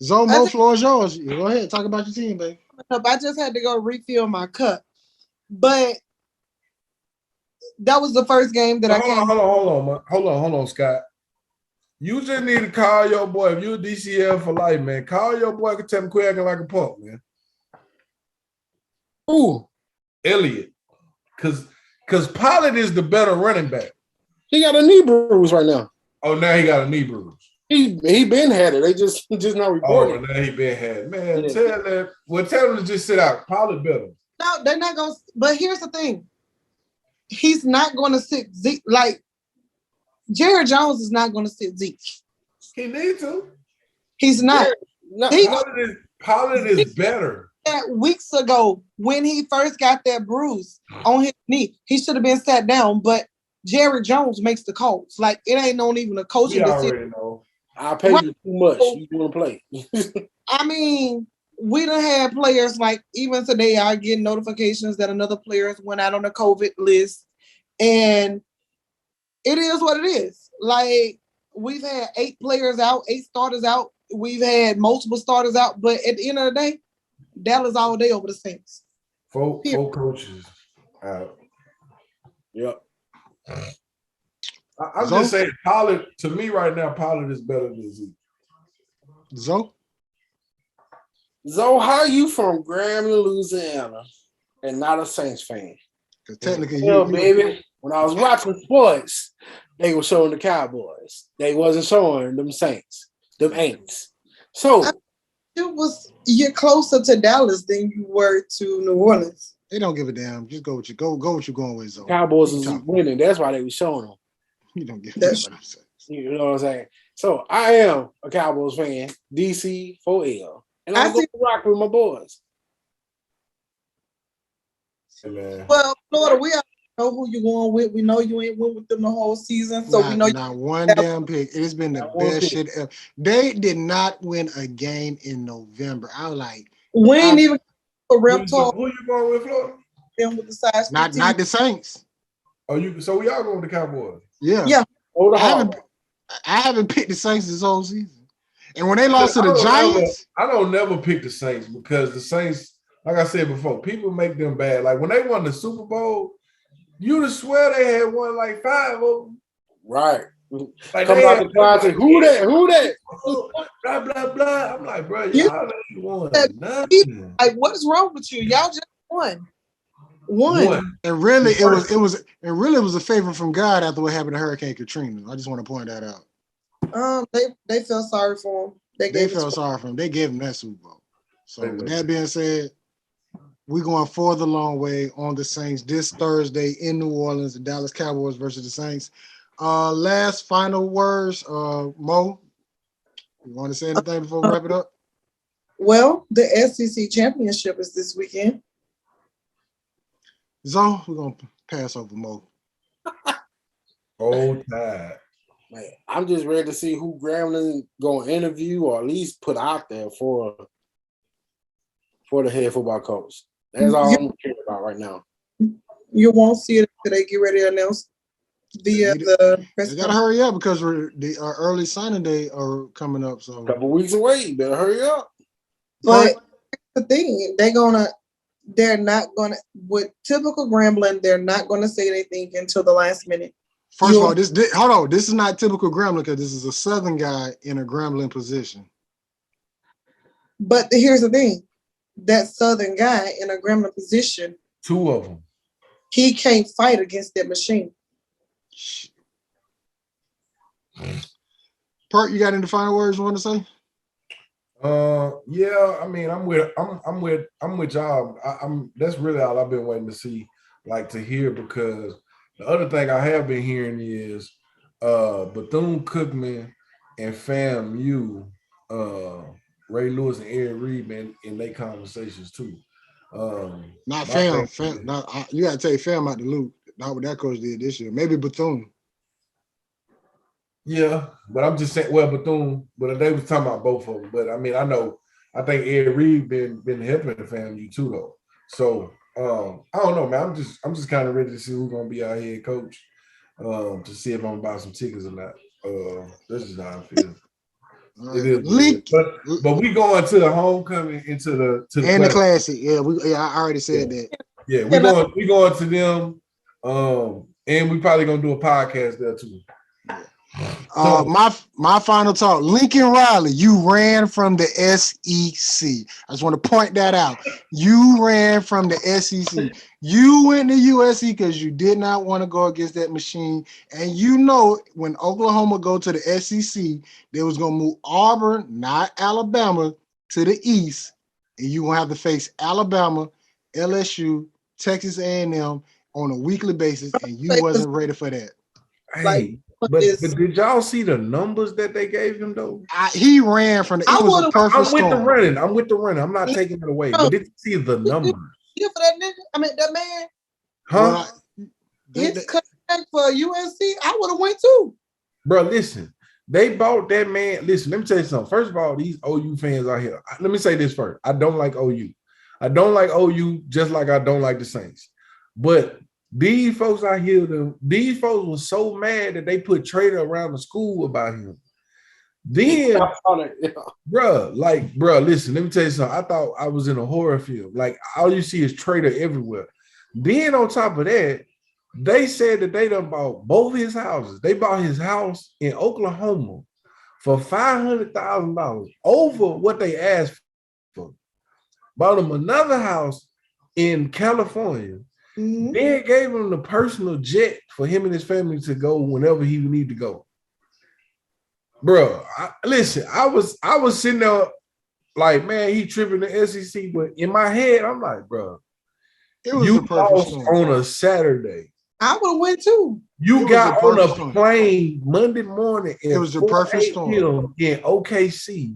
Zomo, floor is yours. Go ahead, talk about your team, babe. up. I just had to go refill my cup. But that was the first game that I came. Hold on, Scott. You just need to call your boy. If you're DCL for life, man, call your boy and tell him quit acting like a punk, man. Ooh, Elliott. Because Pollard is the better running back. he got a knee bruise right now. Oh, now he got a knee bruise. He been had it. They just not reporting. Oh, now he been had. Man, Yeah. tell him to just sit out. Pollard better. No, they're not going to. But here's the thing. He's not going to sit Zeke. Like, Jared Jones is not going to sit Zeke. He needs to. He's not. No, Pollard is better. Weeks ago, when he first got that bruise on his knee, he should have been sat down. But Jared Jones makes the calls. Like, it ain't no even a coaching We decision. already know. I'll pay you too much. You want to play. I mean, we done had players like even today I get notifications that another player went out on the COVID list. And it is what it is. Like, we've had 8 players out, 8 starters out. We've had multiple starters out. But at the end of the day, Dallas all day over the Saints. Four coaches out. Yep. I'm just saying, Pollard, to me right now, Pollard is better than Zeke. Zoe, how you from Grambling, Louisiana, and not a Saints fan? because technically, Baby, when I was watching sports, they were showing the Cowboys. They wasn't showing them Saints, them Aints. So You're closer to Dallas than you were to New Orleans. they don't give a damn. Just go with you. Go what you're going with, Zoe. Cowboys was winning. That's why they were showing them. You don't give a damn what I'm saying. You know what I'm saying? So I am a Cowboys fan, DC 4L. And I'm going to rock with my boys. Well, Florida, we know who you're going with. We know you ain't went with them the whole season. So we know not one damn pick. It has been the best shit ever. They did not win a game in November. I was like, we ain't even a real talk. Who you going with, Florida? Them with the size. not the Saints. So we all going with the Cowboys. Yeah. I haven't picked the Saints this whole season. And when they lost to the Giants, I don't never pick the Saints because the Saints, like I said before, people make them bad. Like when they won the Super Bowl, you'd have swear they had won like 5 of them. Right. Like come out the closet. Who that? Blah blah blah. I'm like, bro, y'all ain't won nothing. Like, what is wrong with you? Y'all just won. One. And really, it was a favor from God after what happened to Hurricane Katrina. I just want to point that out. They felt sorry for him. They felt sorry for him. They gave him that Super Bowl. So with that being said, we're going for the long way on the Saints this Thursday in New Orleans, the Dallas Cowboys versus the Saints. Last final words, Mo. You want to say anything before we wrap it up? Well, the SEC championship is this weekend. Zoe, we're gonna pass over Mo. Old tide. Man, I'm just ready to see who Grambling gonna interview or at least put out there for the head football coach. That's all I'm caring about right now. You won't see it until they get ready to announce the press. They gotta hurry up because the early signing day are coming up. So a couple weeks away. You better hurry up. But the thing, they're not gonna with typical Grambling, they're not gonna say anything until the last minute. First of all, hold on. This is not typical Grambling because this is a Southern guy in a Grambling position. But here's the thing. That Southern guy in a Grambling position, 2 of them. He can't fight against that machine. Pert, you got any final words you want to say? Yeah, I mean, I'm with y'all. That's really all I've been waiting to see, like to hear, because the other thing I have been hearing is Bethune-Cookman and FAMU, Ray Lewis and Eric Reed, man, in their conversations too. Not Fam. You gotta take Fam out the loop. Not what that coach did this year. Maybe Bethune. Yeah, but I'm just saying. Well, Bethune, but they was talking about both of them. But I mean, I think Ed Reed been helping the family too, though. So I don't know, man. I'm just kind of ready to see who's gonna be our head coach. To see if I'm gonna buy some tickets or not. That's just how I feel. It is. Link, but we going to the homecoming into the and the classic. Yeah, I already said that. Yeah, we going to them. And we probably gonna do a podcast there too. So, my final talk, Lincoln Riley, you ran from the SEC. I just want to point that out. You ran from the SEC. You went to USC because you did not want to go against that machine. And you know when Oklahoma go to the SEC, they was gonna move Auburn, not Alabama, to the East, and you gonna have to face Alabama, LSU, Texas A&M on a weekly basis, and you wasn't ready for that. Hey, but did y'all see the numbers that they gave him though? He ran from the. It was a perfect storm. I'm with the running. I'm not taking it away. But did you see the numbers? Yeah, for that nigga. I mean, that man. Huh? His contract for USC, I would have went too. Bro, listen. They bought that man. Listen, let me tell you something. First of all, these OU fans out here. Let me say this first. I don't like OU. I don't like OU just like I don't like the Saints. But these folks out here, these folks were so mad that they put Trader around the school about him. Then, bro, listen, let me tell you something. I thought I was in a horror film. Like, all you see is Trader everywhere. Then, on top of that, they said that they done bought both his houses. They bought his house in Oklahoma for $500,000 over what they asked for. Bought him another house in California. Mm-hmm. Then gave him the personal jet for him and his family to go whenever he would need to go. Bro, listen, I was sitting there like, man, he tripping the SEC, but in my head, I'm like, bro, you lost on a Saturday. I would have went too. You got on a plane Monday morning. It was a perfect storm in OKC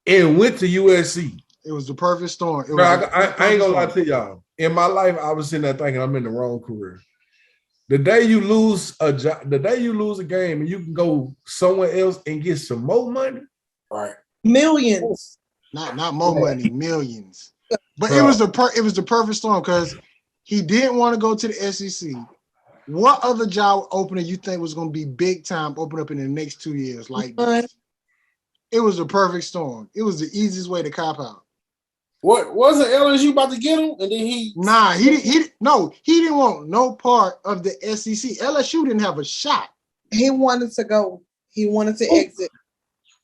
and went to USC. It was the perfect storm. Bro, I ain't gonna lie to y'all. In my life, I was sitting there thinking I'm in the wrong career. The day you lose a game and you can go somewhere else and get some more money, right? Millions, not more money, millions. But it was the perfect storm because he didn't want to go to the SEC. What other job opening you think was going to be big time open up in the next 2 years like this? It was the perfect storm. It was the easiest way to cop out. What wasn't LSU about to get him? And then he didn't want no part of the SEC. LSU didn't have a shot. He wanted to go. He wanted to exit.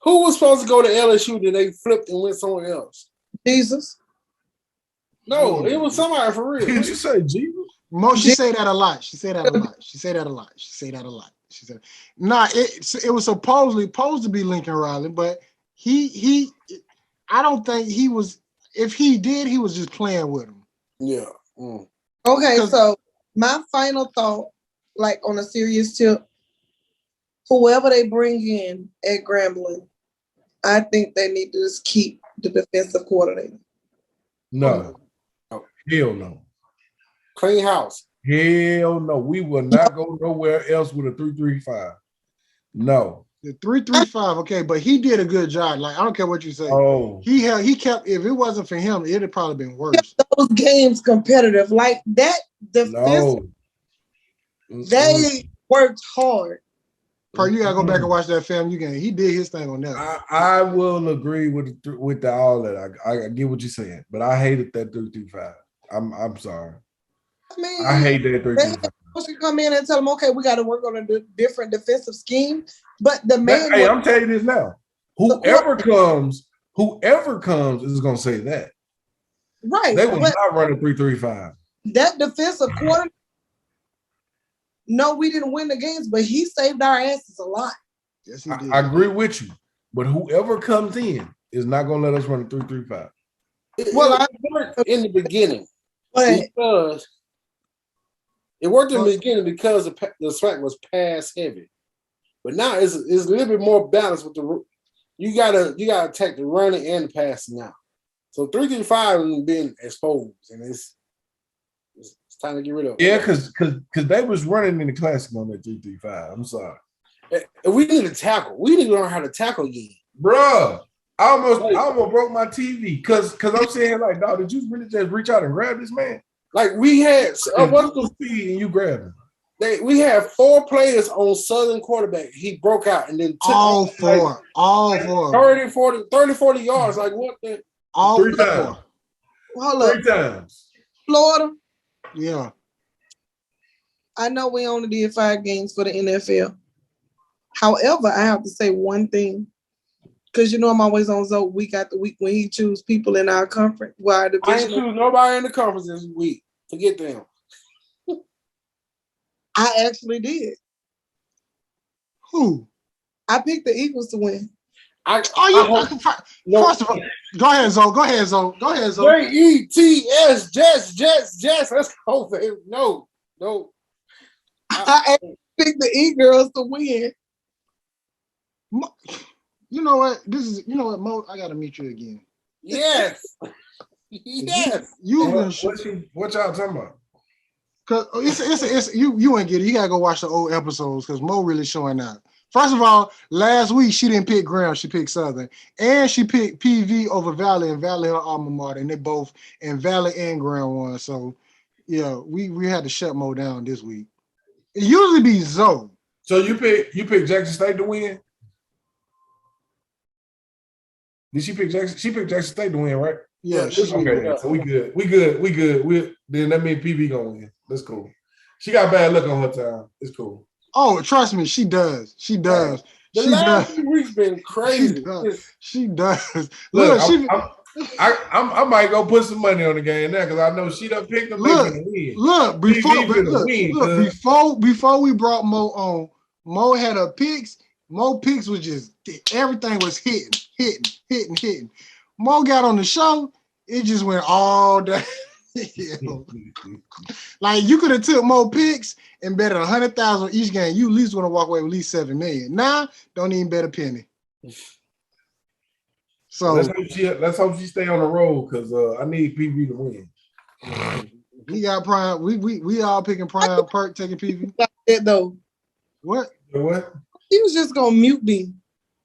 Who was supposed to go to LSU? Then they flipped and went somewhere else. Jesus. No, it was somebody for real. Did you say Jesus? She say that a lot. She say that a lot. It was supposedly supposed to be Lincoln Riley, but he I don't think he was. If he did, he was just playing with him. Yeah. Okay, so my final thought, like on a serious tip, whoever they bring in at Grambling, I think they need to just keep the defensive coordinator. No. Hell no. Clean house. Hell no. We will not go nowhere else with a 3-3-5. No. The 3-3-5, okay, but he did a good job. Like, I don't care what you say. Oh, he kept. If it wasn't for him, it'd have probably been worse. Those games competitive, like that. They worked hard. You gotta go back and watch that film. He did his thing on that. I will agree with all that. I get what you're saying, but I hated that 3-3-5. I'm sorry. I hate that 3-3-5. Should come in and tell them, okay, we got to work on a different defensive scheme. But the man, hey, I'm telling you this now. Whoever comes is going to say that. Right. They will not run a 3-3-5. That defensive quarter. No, we didn't win the games, but he saved our asses a lot. Yes, he did. I agree with you, but whoever comes in is not going to let us run a 3-3-5. Well, I worked in the beginning because. It worked in the beginning because the SWAC was pass heavy, but now it's a little bit more balanced with the. You gotta attack the running and the passing now. So 3-3-5 has been exposed, and it's time to get rid of it. Yeah, because they was running in the classic on that 3-3-5. I'm sorry. And we need to tackle. We need to learn how to tackle again, bruh. I almost broke my TV because I'm saying like, dog, did you really just reach out and grab this man? Like we had what's the speed and you grab him? We had 4 players on Southern quarterback. He broke out and then took all four. 30, 40 yards. Like what the? All 3 four. times. Hold up. 3 times. Florida. Yeah. I know we only did 5 games for the NFL. However, I have to say one thing. Because you know I'm always on Zoe week after week when he choose people in our conference. I ain't choose nobody in the conference this week. Forget them. I actually did. Who? I picked the Eagles to win. First of all, go ahead, Zoe. Jets, Jets. Let's go, baby. No. I picked the E-Girls to win. You know what? Mo, I gotta meet you again. Yes. Yes. What y'all talking about? Cause it's you ain't get it. You gotta go watch the old episodes because Mo really showing out. First of all, last week she didn't pick Graham, she picked Southern. And she picked PV over Valley, and Valley her alma mater, and they both, and Valley and Graham won. So yeah, we had to shut Mo down this week. It usually be Zoe. So you pick Jackson State to win? Did she pick Jackson? She picked Jackson State to win, right? Yeah. Okay, so we good. Then that means PV gonna win. That's cool. She got bad luck on her time. It's cool. Oh, trust me, she does. The last 2 weeks been crazy. She does. Look, I might go put some money on the game now because I know she done picked them. Look, before we brought Mo on, Mo had her picks. Mo picks was just everything was hitting. Mo got on the show, it just went all day. Like you could have took Mo picks and bet 100,000 each game. You at least want to walk away with at least 7 million. Nah, don't even bet a penny. So let's hope she stay on the road because I need PV to win. We got Prime. We all picking Prime. Perk taking PV. That though. What? He was just gonna mute me.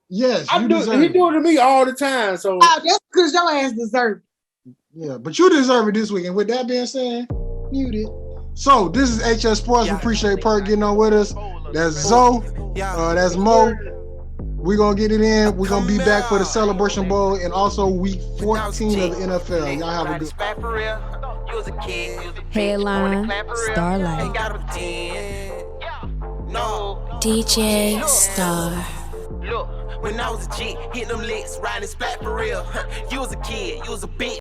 Yes, he do it to me all the time. So that's because your ass deserve it. Yeah, but you deserve it this week. And with that being said, mute it. So this is HS Sports. We appreciate Perk getting on with us. That's Zoe. That's Mo. We're gonna get it in. We're gonna be back for the Celebration Bowl and also week 14 of the NFL. Y'all have a good Headline Starlight. DJ Star. Look, when I was a G, hitting them licks, riding splat for real. You was a kid, you was a bitch.